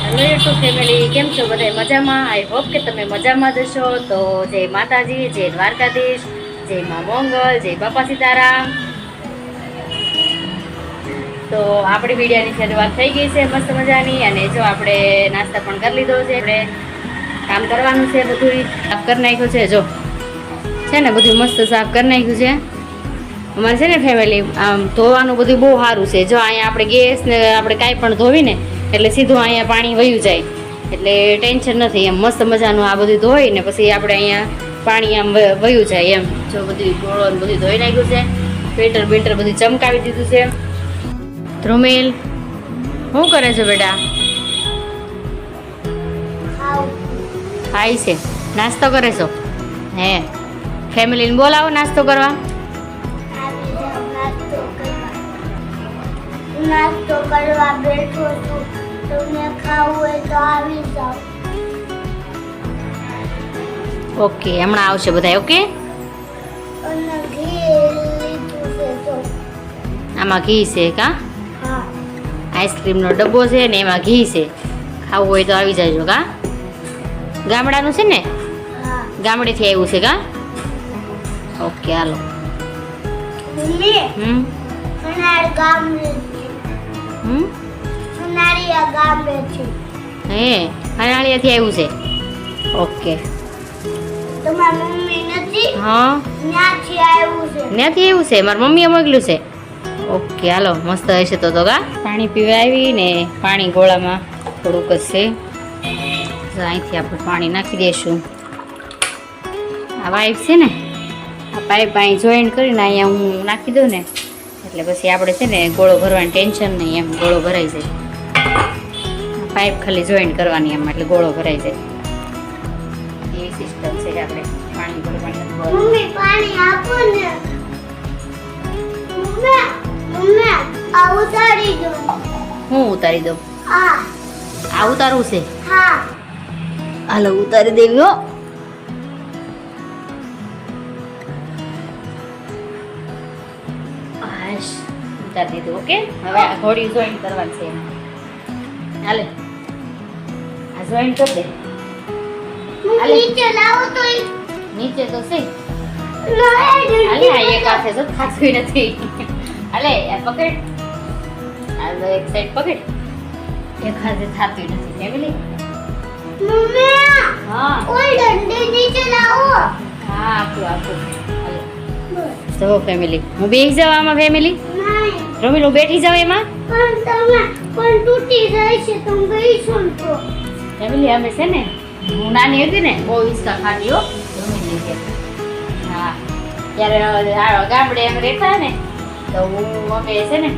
Hello YouTube family, કેમ છો બધા? મજામાં? આઈ હોપ કે તમે મજામાં જ હશો. તો જય માતાજી, જય દ્વારકાધીશ, જય મા મોંગલ, જય બાપા સીતારામ. તો આપણી વિડીયોની શરૂઆત થઈ ગઈ છે મસ્ત મજાની. અને જો આપણે નાસ્તા પણ કરી લીધો છે. આપણે કામ કરવાનું છે, બધું સાફ કરી નાખ્યું છે. જો છે ને બધું મસ્ત સાફ કરી નાખ્યું છે. અમારે છે ને ફેમિલી આમ ધોવાનું બધું બહુ સારું છે. જો અહીંયા આપણે ગેસ ને આપણે કાંઈ પણ ધોવીને એટલે સીધું અહીંયા પાણી વયું જાય, એટલે ટેન્શન નથી. એમ મસ્ત મજાનું આ બધું ધોઈ ને પછી આપણે અહીંયા પાણી આમ વયું જાય એમ. જો બધું ગોળો ને બધું ધોઈ નાખ્યું છે. પેટર બેટર બધું ચમકાવી દીધું છે. ધ્રુમિલ, શું કરે છે બેટા? ખાય છે, નાસ્તો કરે છો? હે, ફેમિલીને બોલાવો નાસ્તો કરવા. નાસ્તો કરવા બેઠો છું. તમને ખાવું હોય તો આવી જાઓ. ઓકે, હમણાં આવશે બધા. ઓકે, અને ઘી લીધું છે તો. આમાં ઘી છે કા? હા. આઈસ્ક્રીમનો ડબ્બો છે ને એમાં ઘી છે. ખાવું હોય તો આવી જાયજો કા? ગામડાનું છે ને? હા. ગામડેથી આવ્યું છે કા? ઓકે, હાલો. મમ્મી, અનાર ગામડે છે. અનારિયા ગામડે છે. હે, અનાળિયાથી આવ્યું છે. ઓકે. તમારી મમ્મી નથી? હા, ત્યાંથી આવ્યું છે. ત્યાંથી આવ્યું છે. મારી મમ્મીએ મોકલ્યું છે. ઓકે, હાલો, મસ્ત હશે તો કા? પાણી પીવા આવી ને પાણી ગોળામાં થોડુંક જ છે. અહીંથી આપણે પાણી નાખી દઈશું. આ પાઇપ છે ને, આ પાઇપ અહીં જોઈન્ટ કરીને અહીંયા હું નાખી દઉં ને એટલે પછી આપણે છે ને ગોળો ભરવાની ટેન્શન નહીં. એમ ગોળો ભરાઈ જાય. પાઇપ ખાલી જોઈન્ટ કરવાની એમ એટલે ગોળો ભરાઈ જાય. એવી સિસ્ટમ છે આપણે પાણી ભરવાની. મમ્મી પાણી આપો ને. મમ્મી, મમ્મી આ ઉતારી દો. હું ઉતારી દઉં? આ ઉતારવું છે? હા. હાલો, ઉતારી દેવી હો. ઉતારી દીધું. ઓકે, હવે આ ઘોડી જોઈન્ટ કરવાની છે એમાં. હાલે, આ જોઈન્ટ કરી દે. હાલે. નીચે લાવો તો નીચે તો છે. લાય હાલે, આ એક હાથે તો થાતું નથી. હાલે, આ પકડ. હાલો, એક સાઈડ પકડ. એક હાથે થાતું નથી. ફેમિલી. મમ્મી હા ઓય ડંડી નીચે લાવો. હા, આપું. હાલે, જો ફેમિલી, હું બેસી જાવ આમાં. ફેમિલી નહીં રમીલ, હું બેઠી જાવ એમાં. પણ તૂટી જાય છે. તમે બેસો ને તો. ફેમિલી અમે છે ને, હું નાની હતી ને બહુ હિંચકા ખાતી હો. રમીલ છે. હા, ત્યારે ગામડે એમ રહેતા ને તો અમે છે ને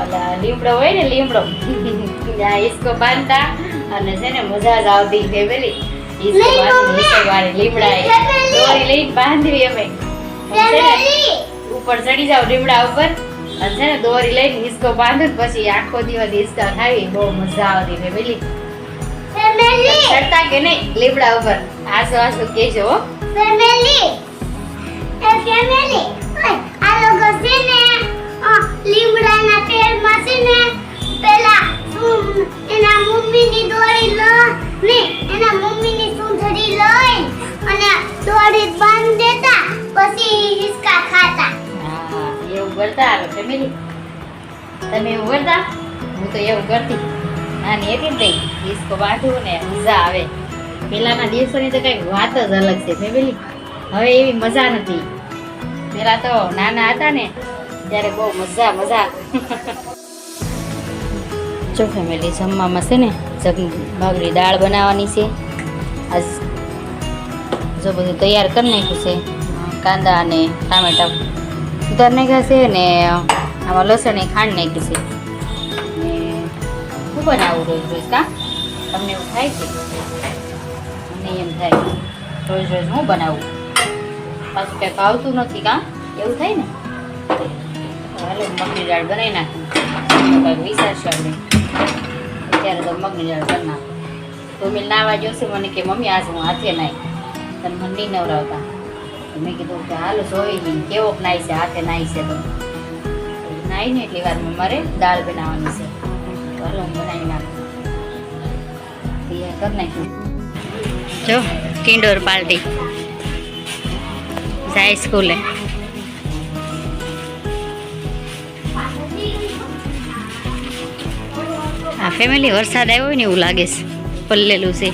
ઓલા લીમડો હોય ને, લીમડો હિંચકો બાંધતા અને છે ને મજા જ આવતી. ફેમિલી હિંચકો બાંધી લીમડા દોરી લઈને બાંધવી અમે. ઉપર ચડી જાવ લીમડા ઉપર અને છે ને દોરી લઈને હિંચકો બાંધો પછી આખો દિવસ હિંચકા ખાવી. બહુ મજા આવતી. ફેમિલી ફેમિલી ચડતા કે નહીં લીમડા ઉપર? આસુ કેજો હો. ફેમિલી આ લોકો છે ને લીમડાના પેરમાં છે ને પેલા એના મમ્મીની દોરી ને એના મમ્મીની સુંદરી લઈ અને દોરી બાંધી દેતા પછી હિંચકા ખાતા. હા, એવું કરતા. ફેમિલી તમે એવું કરતા? હું તો એવું કરતી. નાની હતી ને હિંચકો બાંધવું ને મજા આવે. પેલાના દિવસોની તો કઈક વાત જ અલગ છે. ફેમિલી હવે એવી મજા નથી. પેલા તો નાના હતા ને ત્યારે બહુ મજા. જો ફેમિલી, જમવામાં છે ને મગની દાળ બનાવવાની છે. આજ જો બધું તૈયાર કરી નાખ્યું છે. કાંદા અને ટામેટા સુધાર નાખ્યા છે ને આમાં લસણ એ ખાંડ નાખ્યું છે. ને શું બનાવું રોજ કા? તમને એવું થાય છે? મને એમ થાય રોજ હું બનાવું, પાછું કંઈક આવતું નથી કા? એવું થાય ને. હાલો, મગની દાળ બનાવી નાખી. કંઈક વિચારશે આપણે. અત્યારે તો મગની દાળ કરી નાખું. તો મેં નાવા જોશે મને કે મમ્મી આજ હું હાથે નાઈ, તને મને નહીં નવરાવતા. મેં કીધું કે હાલો જોઈ કેવોક નાઈ છે, હાથે નાઈ છે. તો નાઈ ને એટલી વારમાં મારે દાળ બનાવવાની છે. તો હાલો હું બનાવી નાખું. તૈયાર કરી નાખ્યું. જો કિન્ડર પાર્ટી જાય સ્કૂલે. આ ફેમિલી વરસાદ આવ્યો હોય ને એવું લાગે છે, પલ્લેલું છે.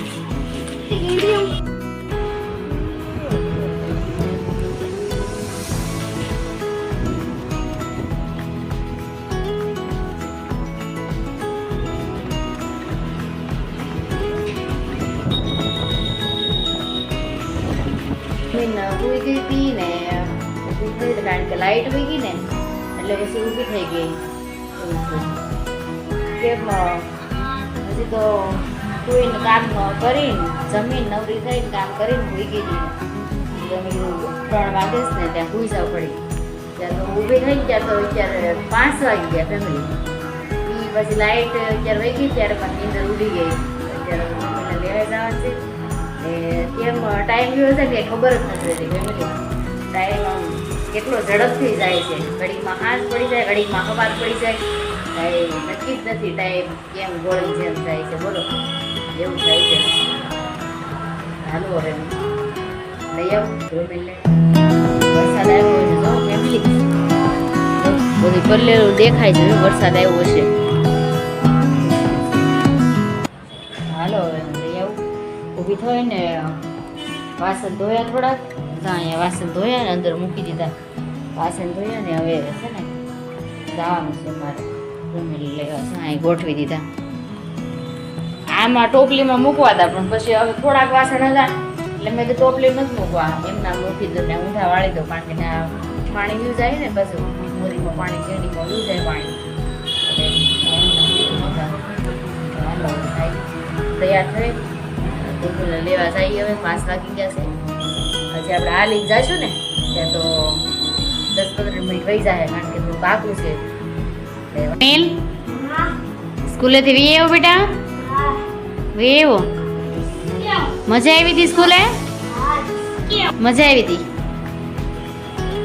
ઊભી ગઈ હતી ને ઊભી થઈ કારણ કે લાઈટ વહી ગઈ ને એટલે પછી ઊભી થઈ ગઈ. કેમ હજી તો કોઈને કામ કરીને જમીન નવરી થઈને કામ કરીને ભૂઈ ગઈ હતી. 3 વાગે જ ને ત્યાં ભૂઈ જવું પડી. ત્યાં તો ઊભી થઈ ગયા તો અત્યારે 5 વાગી ગયા ફેમિલી. એ પછી લાઈટ જ્યારે વહી ગઈ ત્યારે પણ નીંદર ઉડી ગઈ. અત્યારે મમ્મીને લેવા જવાનું છે. કેમ ટાઈમ એવો છે કે ખબર જ નથી રહેતી ફેમિલી. ટાઈમ કેટલો ઝડપથી જાય છે. ઘડીમાં હાથ પડી જાય, ઘડીમાં હવા પડી જાય. કાંઈ નક્કી જ નથી ટાઈમ કેમ ગોળી જેમ જાય છે. બોલો એવું થાય છે. હાલો હવે લઈ આવું ધ્રુમિલને. વરસાદ આવ્યો છે જો ફેમિલી, બધી પલ્લેલું દેખાય છે. વરસાદ આવ્યો છે. હાલો હવે લઈ આવું. ઊભી થઈ ને વાસણ ધોયા થોડાક. અહીંયા વાસણ ધોયા ને અંદર મૂકી દીધા. વાસણ ધોયા ને હવે છે ને જવાનું છે મારે રૂમેલી લેવા. અહીં ગોઠવી દીધા. આમાં ટોપલીમાં મૂકવા હતા પણ પછી હવે થોડાક વાસણ હતા એટલે મેં તો ટોપલી નથી મૂકવા, એમના મૂકી દઉં ને ઊંધા વાળી દઉં. કારણ કે ત્યાં પાણી વ્યૂ જાય ને પછી મોરીમાં પાણી કેડીમાં વ્યૂ જાય પાણી. તૈયાર થઈ ટોપલીને લેવા જઈએ. હવે 5 વાગી ગયા છે. હજી આપણે આ લઈ જઈશું ને ત્યાં તો 10-15 મિનિટ વહી જાય કારણ કે થોડું કાકું છે. સ્કૂલેથી વી આવ્યો બેટા? વી આવ્યો? મજા આવી હતી સ્કૂલે? મજા આવી હતી.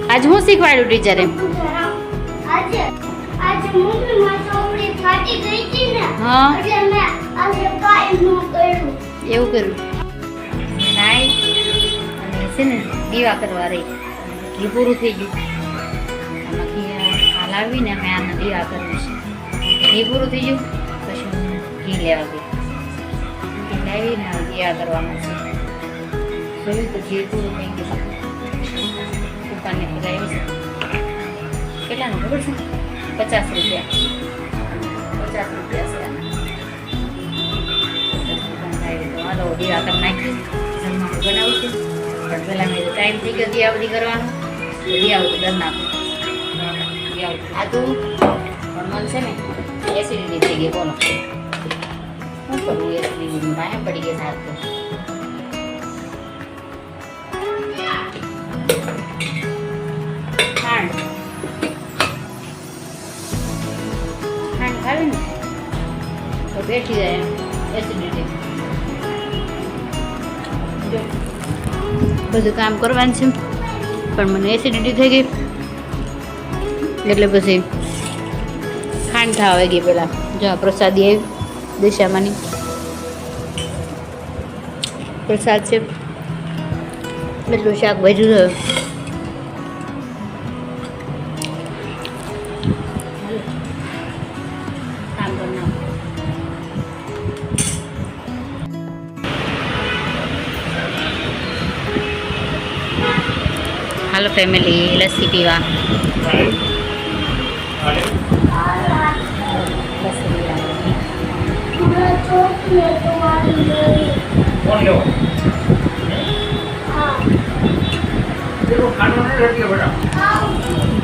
આજ હું શીખવાડ્યું ટીચરે? આજે મમ્મી માં ચોપડી ફાટી ગઈ હતી ને હા એટલે મેં આજે કાઈ ન કર્યું. એવું કર્યું. નાઈ અને છે ને દીવા કરવા રહી. ઘી પૂરું થઈ ગયું. આમાં ઘી આ લાવીને મેં આના દીવા કરવું છે. ઘી પૂરું થઈ ગયું પછી હું ઘી લેવા ગઈ. ઘી લાવીને દીવા કરવાના છે. જોયું તો ઘી પૂરું થઈ ગયું. દુકાનેથી લાવી છે. કેટલાનું ખબર છે? 50 રૂપિયા. 50 રૂપિયા છે આના. હાલો દીવા કરી નાખી. જમવાનું બનાવું છું પણ પહેલાં મેં ટાઈમ થઈ ગયો દીવા બધી કરવાનો. દીવા બધી કરી નાખું. દીવા આદું પણ મન છે ને એસિડિટી થઈ ગઈ. બોલો શું કરવું? એસિડિટી માહે પડી ગઈ સાત તો. ખાંડ ખાવી ને તો બેઠી જાય એસિડિટી. બધું કામ કરવાનું છે પણ મને એસિડિટી થઈ ગઈ એટલે પછી ખાંડ ખાવા આવી ગઈ. પહેલાં જો આ પ્રસાદી આવી દિશામાંની પ્રસાદ છે. એટલું શાક ભજ્યું થયું. કામ કરી નાખું. હાલો ફેમિલી લસ્સી પીવા.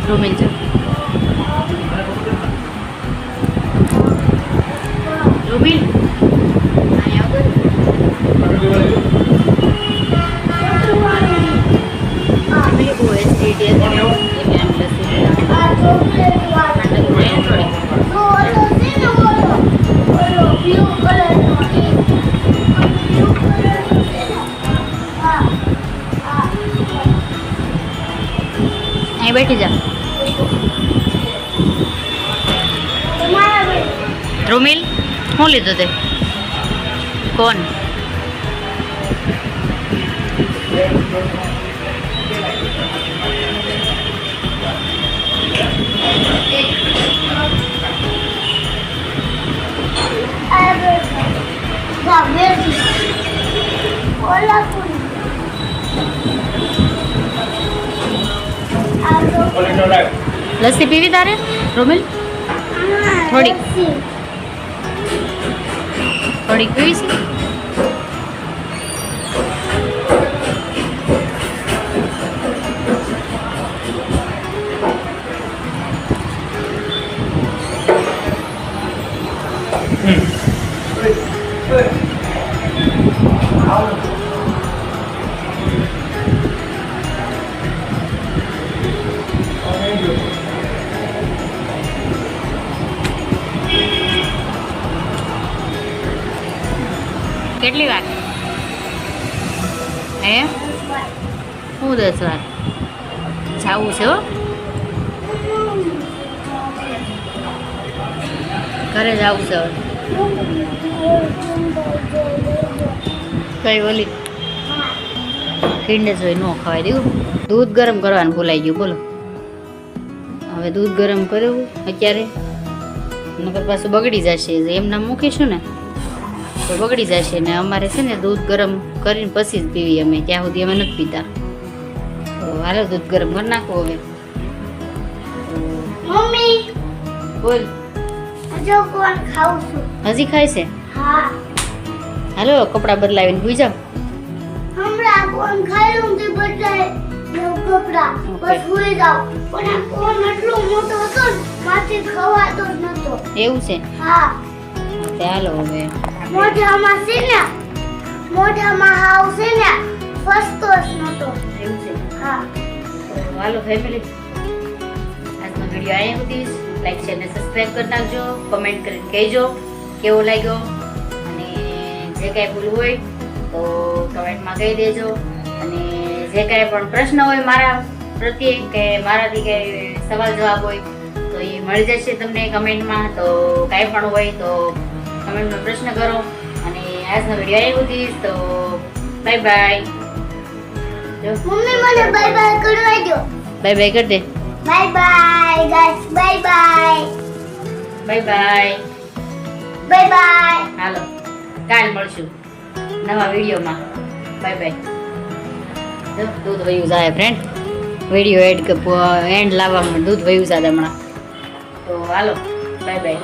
રૂમિલ છે. રૂમિલ અહીં બેઠી જા. રૂમિલ શું લીધું તે? કોણ? લસ્સી પીવી તારે રોમિલ? થોડીક પીવી છે. કેટલી વાર? હે હું 10 વાર જાવું છે. હો ઘરે જવું છે. કઈ ઓલી ખીંડે જોઈ ન ખવાય દેવું. દૂધ ગરમ કરવાનું ભૂલાઈ ગયું. બોલો હવે દૂધ ગરમ કર્યું અત્યારે, નકર પાછું બગડી જશે. એમના મૂકીશું ને તો બગડી જશે. ને અમારે છે ને દૂધ ગરમ કરીને પછી જ પીવી અમે, ત્યાં સુધી અમે નથી પીતા. તો હાલો દૂધ ગરમ કરી નાખો હવે. મમ્મી બોલ. જો કોણ ખાઉં છું. હજી ખાય છે? હા. હાલો કપડાં બદલાવીને ભૂઈ જાઓ. હમણાં કોણ ખાયું તે બદલાય કપડા બસ ભૂલી જાવ. પણ આ કોણ એટલો મોટો હતો ને માથી ખવાતો જ નતો. એવું છે? હા. ચાલો હવે મોઢામાં છે ને, મોઢામાં હાવ છે ને ફસતો જ નતો. એવું છે? હા. તો હાલો ફેમિલી, આજનો વિડીયો અહીંયા સુધી. લાઈક શેર ને સબસ્ક્રાઈબ કરી નાખજો. કમેન્ટ કરીને કહેજો કેવો લાગ્યો, અને જે કાંઈ ભૂલ હોય તો કમેન્ટમાં કહી દેજો. અને જે કાંઈ પણ પ્રશ્ન હોય મારા પ્રત્યે કે મારાથી કંઈ સવાલ જવાબ હોય તો એ મળી જશે તમને કમેન્ટમાં. તો કાંઈ પણ હોય તો કમેન્ટમાં પ્રશ્ન કરો. અને આજનો વિડીયો અહીં સુધી. તો બાય બાય. મમ્મી મને બાય બાય કરવા દો. બાય બાય કરી દે. Bye bye guys. Bye bye. Bye bye. Bye bye. હાલો કાલ મળશું નવા વિડીયોમાં. Bye bye. દૂધ વયું જાય ફ્રેન્ડ. વિડીયો એન્ડ લાવવામાં દૂધ વયું જાય હમણાં. તો હાલો બાય બાય.